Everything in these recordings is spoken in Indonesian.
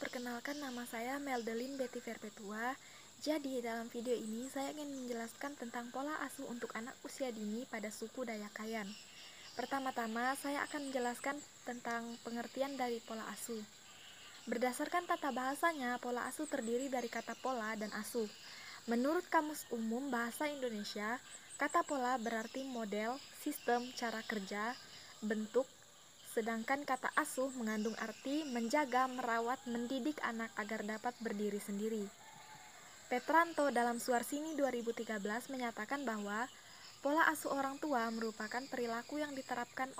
perkenalkan nama saya Meldelin Betty Perpetua. Jadi, dalam video ini saya ingin menjelaskan tentang pola asuh untuk anak usia dini pada suku Dayak Kayan. Pertama-tama, saya akan menjelaskan tentang pengertian dari pola asuh. Berdasarkan tata bahasanya, pola asuh terdiri dari kata pola dan asuh. Menurut Kamus Umum Bahasa Indonesia, kata pola berarti model, sistem, cara kerja, bentuk, sedangkan kata asuh mengandung arti menjaga, merawat, mendidik anak agar dapat berdiri sendiri. Petranto dalam Suarsini 2013 menyatakan bahwa pola asuh orang tua merupakan perilaku yang diterapkan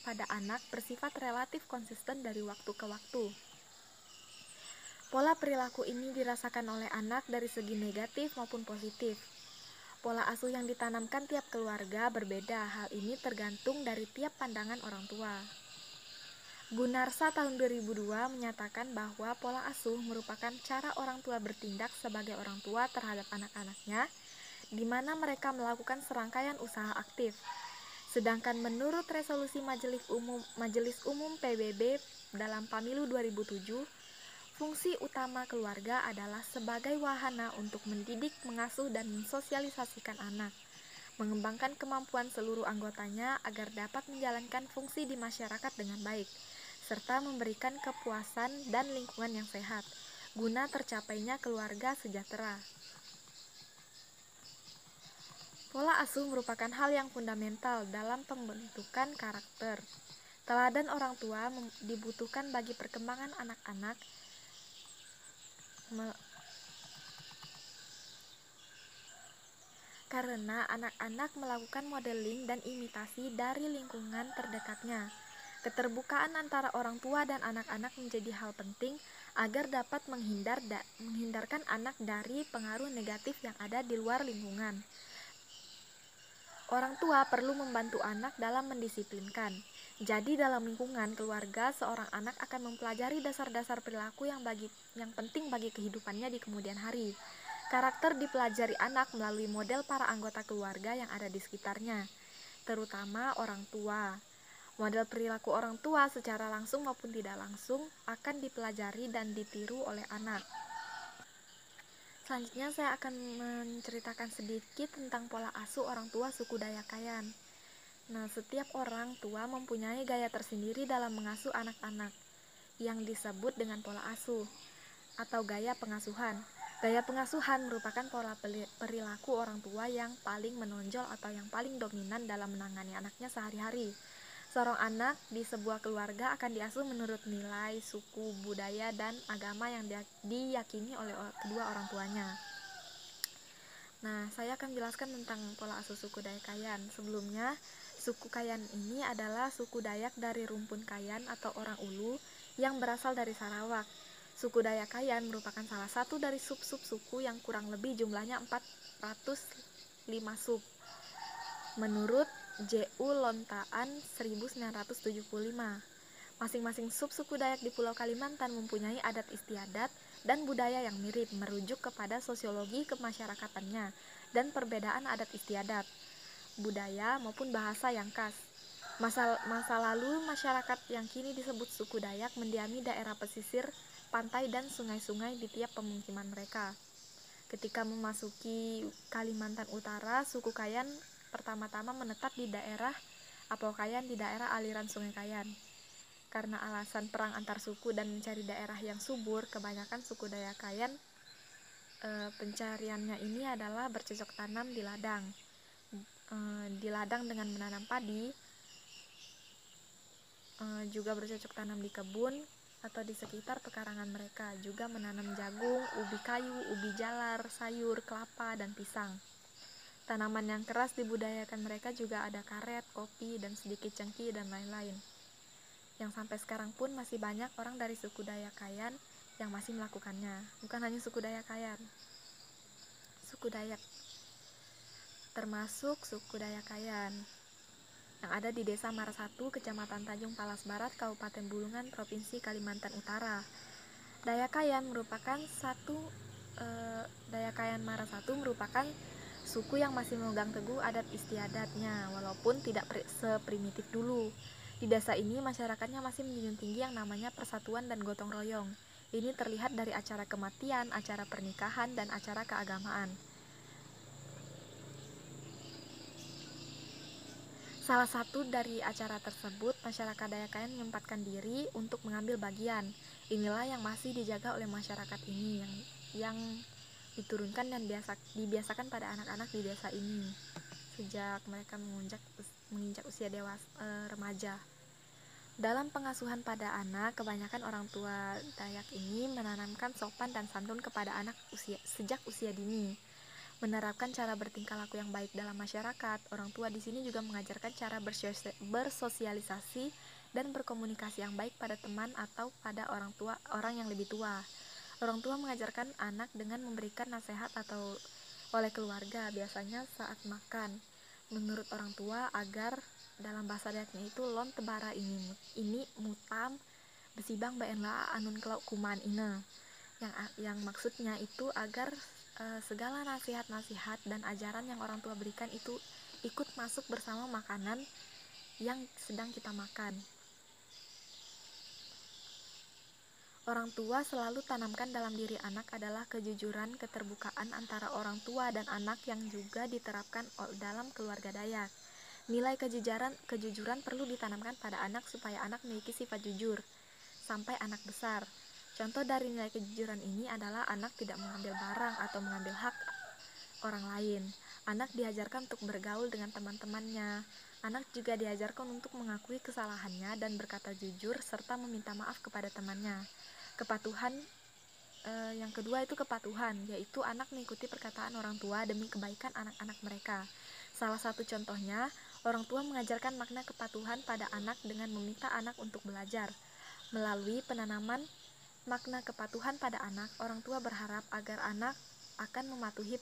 pada anak bersifat relatif konsisten dari waktu ke waktu. Pola perilaku ini dirasakan oleh anak dari segi negatif maupun positif. Pola asuh yang ditanamkan tiap keluarga berbeda, hal ini tergantung dari tiap pandangan orang tua. Gunarsa tahun 2002 menyatakan bahwa pola asuh merupakan cara orang tua bertindak sebagai orang tua terhadap anak-anaknya, di mana mereka melakukan serangkaian usaha aktif. Sedangkan menurut resolusi Majelis Umum PBB dalam Pemilu 2007, fungsi utama keluarga adalah sebagai wahana untuk mendidik, mengasuh, dan mensosialisasikan anak, mengembangkan kemampuan seluruh anggotanya agar dapat menjalankan fungsi di masyarakat dengan baik, serta memberikan kepuasan dan lingkungan yang sehat, guna tercapainya keluarga sejahtera. Pola asuh merupakan hal yang fundamental dalam pembentukan karakter. Teladan orang tua dibutuhkan bagi perkembangan anak-anak karena anak-anak melakukan modeling dan imitasi dari lingkungan terdekatnya. Keterbukaan antara orang tua dan anak-anak menjadi hal penting agar dapat menghindarkan anak dari pengaruh negatif yang ada di luar lingkungan. Orang tua perlu membantu anak dalam mendisiplinkan. Jadi dalam lingkungan keluarga, seorang anak akan mempelajari dasar-dasar perilaku yang penting bagi kehidupannya di kemudian hari. Karakter dipelajari anak melalui model para anggota keluarga yang ada di sekitarnya, terutama orang tua. Model perilaku orang tua secara langsung maupun tidak langsung akan dipelajari dan ditiru oleh anak. Selanjutnya saya akan menceritakan sedikit tentang pola asuh orang tua suku Dayak Kayan. Nah, setiap orang tua mempunyai gaya tersendiri dalam mengasuh anak-anak yang disebut dengan pola asuh atau gaya pengasuhan. Gaya pengasuhan merupakan pola perilaku orang tua yang paling menonjol atau yang paling dominan dalam menangani anaknya sehari-hari. Seorang anak di sebuah keluarga akan diasuh menurut nilai, suku, budaya, dan agama yang diyakini oleh kedua orang tuanya. Nah, saya akan jelaskan tentang pola asuh suku Dayak Kayan. Sebelumnya, suku Kayan ini adalah suku Dayak dari rumpun Kayan atau orang Ulu yang berasal dari Sarawak. Suku Dayak Kayan merupakan salah satu dari sub-sub suku yang kurang lebih jumlahnya 405 sub. Menurut J.U. Lontaan 1975, masing-masing sub-suku Dayak di Pulau Kalimantan mempunyai adat istiadat dan budaya yang mirip, merujuk kepada sosiologi kemasyarakatannya dan perbedaan adat istiadat, budaya maupun bahasa yang khas. Masa lalu masyarakat yang kini disebut suku Dayak mendiami daerah pesisir, pantai, dan sungai-sungai di tiap pemukiman mereka. Ketika memasuki Kalimantan Utara, suku Kayan pertama-tama menetap di daerah Apau Kayan di daerah aliran Sungai Kayan. Karena alasan perang antar suku dan mencari daerah yang subur, kebanyakan suku Dayak Kayan pencariannya ini adalah bercocok tanam di ladang. Di ladang dengan menanam padi, juga bercocok tanam di kebun atau di sekitar pekarangan mereka, juga menanam jagung, ubi kayu, ubi jalar, sayur, kelapa, dan pisang. Tanaman yang keras dibudayakan mereka juga ada karet, kopi, dan sedikit cengkih, dan lain-lain. Yang sampai sekarang pun masih banyak orang dari suku Dayak Kayan yang masih melakukannya. Bukan hanya suku Dayak Kayan, suku Dayak termasuk suku Dayak Kayan yang ada di Desa Marasatu, Kecamatan Tanjung Palas Barat, Kabupaten Bulungan, Provinsi Kalimantan Utara. Dayak Kayan Marasatu merupakan suku yang masih memegang teguh adat istiadatnya, walaupun tidak seprimitif dulu. Di desa ini masyarakatnya masih menjunjung tinggi yang namanya persatuan dan gotong royong. Ini terlihat dari acara kematian, acara pernikahan, dan acara keagamaan. Salah satu dari acara tersebut, masyarakat Dayakayan menyempatkan diri untuk mengambil bagian. Inilah yang masih dijaga oleh masyarakat ini, yang diturunkan dan dibiasakan pada anak-anak di desa ini sejak mereka menginjak usia remaja. Dalam pengasuhan pada anak, kebanyakan orang tua Dayak ini menanamkan sopan dan santun kepada anak sejak usia dini. Menerapkan cara bertingkah laku yang baik dalam masyarakat. Orang tua di sini juga mengajarkan cara bersosialisasi dan berkomunikasi yang baik pada teman atau pada orang yang lebih tua. Orang tua mengajarkan anak dengan memberikan nasihat atau oleh keluarga, biasanya saat makan. Menurut orang tua, agar dalam bahasa Dayaknya itu lon tebara ini mutam besibang baenla anun kelau kuman ina, yang maksudnya itu agar segala nasihat-nasihat dan ajaran yang orang tua berikan itu ikut masuk bersama makanan yang sedang kita makan. Orang tua selalu tanamkan dalam diri anak adalah kejujuran, keterbukaan antara orang tua dan anak yang juga diterapkan dalam keluarga Dayak. Nilai kejujuran perlu ditanamkan pada anak supaya anak memiliki sifat jujur sampai anak besar. Contoh dari nilai kejujuran ini adalah anak tidak mengambil barang atau mengambil hak orang lain. Anak diajarkan untuk bergaul dengan teman-temannya. Anak juga diajarkan untuk mengakui kesalahannya dan berkata jujur serta meminta maaf kepada temannya. Kepatuhan yang kedua itu kepatuhan, yaitu anak mengikuti perkataan orang tua demi kebaikan anak-anak mereka. Salah satu contohnya, orang tua mengajarkan makna kepatuhan pada anak dengan meminta anak untuk belajar. Melalui penanaman makna kepatuhan pada anak, orang tua berharap agar anak akan mematuhi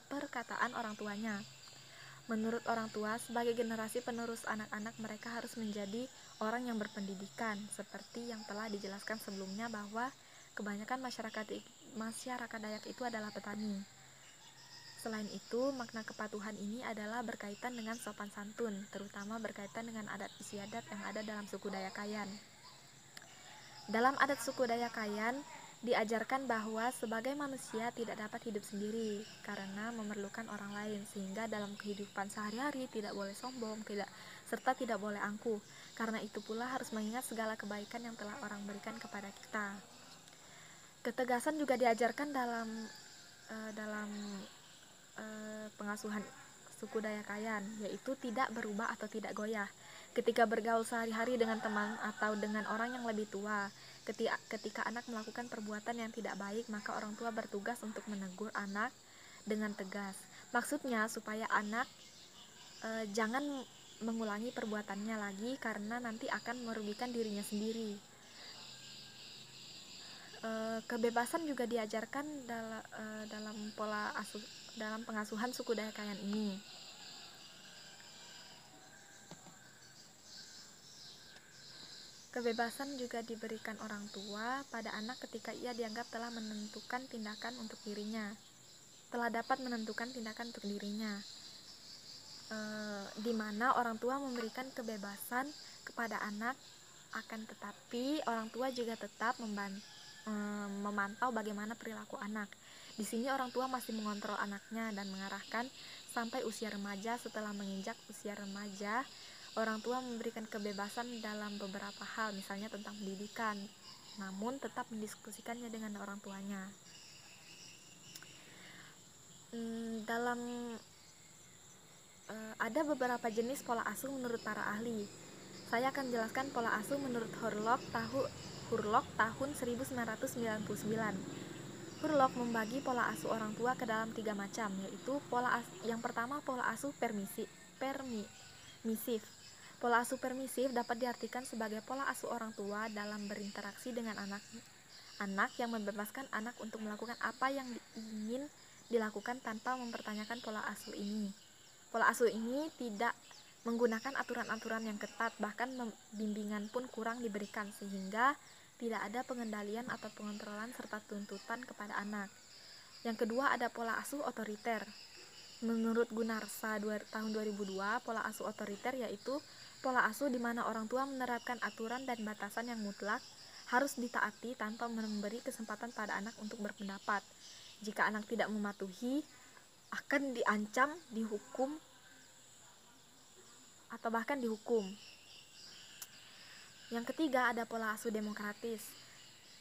perkataan orang tuanya. Menurut orang tua, sebagai generasi penerus anak-anak, mereka harus menjadi orang yang berpendidikan, seperti yang telah dijelaskan sebelumnya bahwa kebanyakan masyarakat Dayak itu adalah petani. Selain itu, makna kepatuhan ini adalah berkaitan dengan sopan santun, terutama berkaitan dengan adat istiadat yang ada dalam suku Dayakayan. Dalam adat suku Dayakayan, diajarkan bahwa sebagai manusia tidak dapat hidup sendiri karena memerlukan orang lain, sehingga dalam kehidupan sehari-hari tidak boleh sombong, serta tidak boleh angkuh. Karena itu pula harus mengingat segala kebaikan yang telah orang berikan kepada kita. Ketegasan juga diajarkan dalam pengasuhan suku Dayakayan, yaitu tidak berubah atau tidak goyah ketika bergaul sehari-hari dengan teman atau dengan orang yang lebih tua. Ketika anak melakukan perbuatan yang tidak baik, maka orang tua bertugas untuk menegur anak dengan tegas. Maksudnya supaya anak jangan mengulangi perbuatannya lagi karena nanti akan merugikan dirinya sendiri. Kebebasan juga diajarkan dalam pengasuhan suku Dayakayan ini. Kebebasan juga diberikan orang tua pada anak ketika ia dianggap telah dapat menentukan tindakan untuk dirinya. Di mana orang tua memberikan kebebasan kepada anak, akan tetapi orang tua juga tetap memantau bagaimana perilaku anak. Di sini orang tua masih mengontrol anaknya dan mengarahkan sampai usia remaja. Setelah menginjak usia remaja, orang tua memberikan kebebasan dalam beberapa hal, misalnya tentang pendidikan, namun tetap mendiskusikannya dengan orang tuanya. Ada beberapa jenis pola asuh menurut para ahli. Saya akan menjelaskan pola asuh menurut Hurlock tahun 1999. Hurlock membagi pola asuh orang tua ke dalam 3 macam, yaitu yang pertama pola asuh permisif. Pola asuh permisif dapat diartikan sebagai pola asuh orang tua dalam berinteraksi dengan anak yang membebaskan anak untuk melakukan apa yang ingin dilakukan tanpa mempertanyakan pola asuh ini. Pola asuh ini tidak menggunakan aturan-aturan yang ketat, bahkan bimbingan pun kurang diberikan, sehingga tidak ada pengendalian atau pengontrolan serta tuntutan kepada anak. Yang kedua ada pola asuh otoriter. Menurut Gunarsa tahun 2002, pola asuh otoriter yaitu pola asuh di mana orang tua menerapkan aturan dan batasan yang mutlak harus ditaati tanpa memberi kesempatan pada anak untuk berpendapat. Jika anak tidak mematuhi, akan diancam, dihukum, atau bahkan dihukum. Yang ketiga, ada pola asuh demokratis.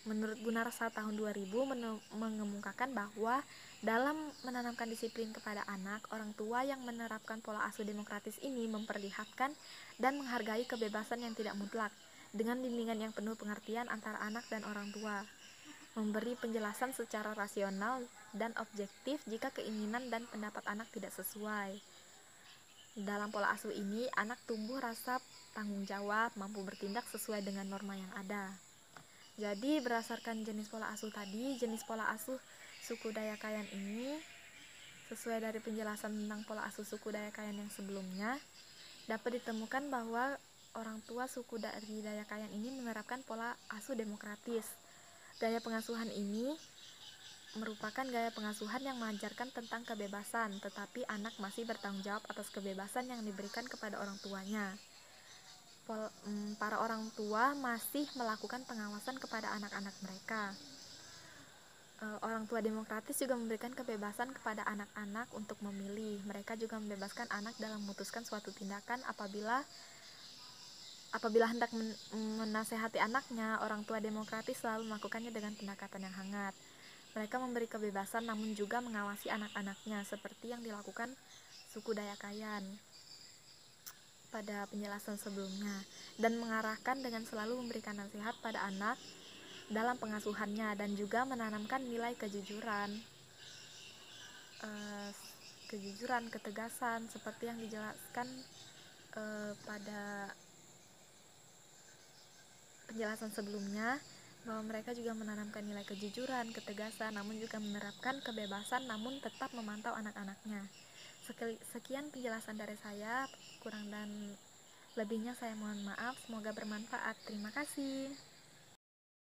Menurut Gunarsa tahun 2000 mengemukakan bahwa dalam menanamkan disiplin kepada anak, orang tua yang menerapkan pola asuh demokratis ini memperlihatkan dan menghargai kebebasan yang tidak mutlak dengan bimbingan yang penuh pengertian antara anak dan orang tua, memberi penjelasan secara rasional dan objektif jika keinginan dan pendapat anak tidak sesuai. Dalam pola asuh ini, anak tumbuh rasa tanggung jawab, mampu bertindak sesuai dengan norma yang ada. Jadi berdasarkan jenis pola asuh tadi, jenis pola asuh suku Dayakayan ini sesuai dari penjelasan tentang pola asuh suku Dayakayan yang sebelumnya, dapat ditemukan bahwa orang tua suku dari Dayakayan ini menerapkan pola asuh demokratis. Gaya pengasuhan ini merupakan gaya pengasuhan yang mengajarkan tentang kebebasan, tetapi anak masih bertanggung jawab atas kebebasan yang diberikan kepada orang tuanya. Para orang tua masih melakukan pengawasan kepada anak-anak mereka. Orang tua demokratis juga memberikan kebebasan kepada anak-anak untuk memilih. Mereka juga membebaskan anak dalam memutuskan suatu tindakan apabila hendak menasehati anaknya. Orang tua demokratis selalu melakukannya dengan pendekatan yang hangat. Mereka memberi kebebasan namun juga mengawasi anak-anaknya seperti yang dilakukan suku Dayakayan pada penjelasan sebelumnya, dan mengarahkan dengan selalu memberikan nasihat pada anak dalam pengasuhannya dan juga menanamkan nilai kejujuran, ketegasan seperti yang dijelaskan pada penjelasan sebelumnya, bahwa mereka juga menanamkan nilai kejujuran, ketegasan, namun juga menerapkan kebebasan namun tetap memantau anak-anaknya. Sekian penjelasan dari saya, kurang dan lebihnya saya mohon maaf, semoga bermanfaat. Terima kasih.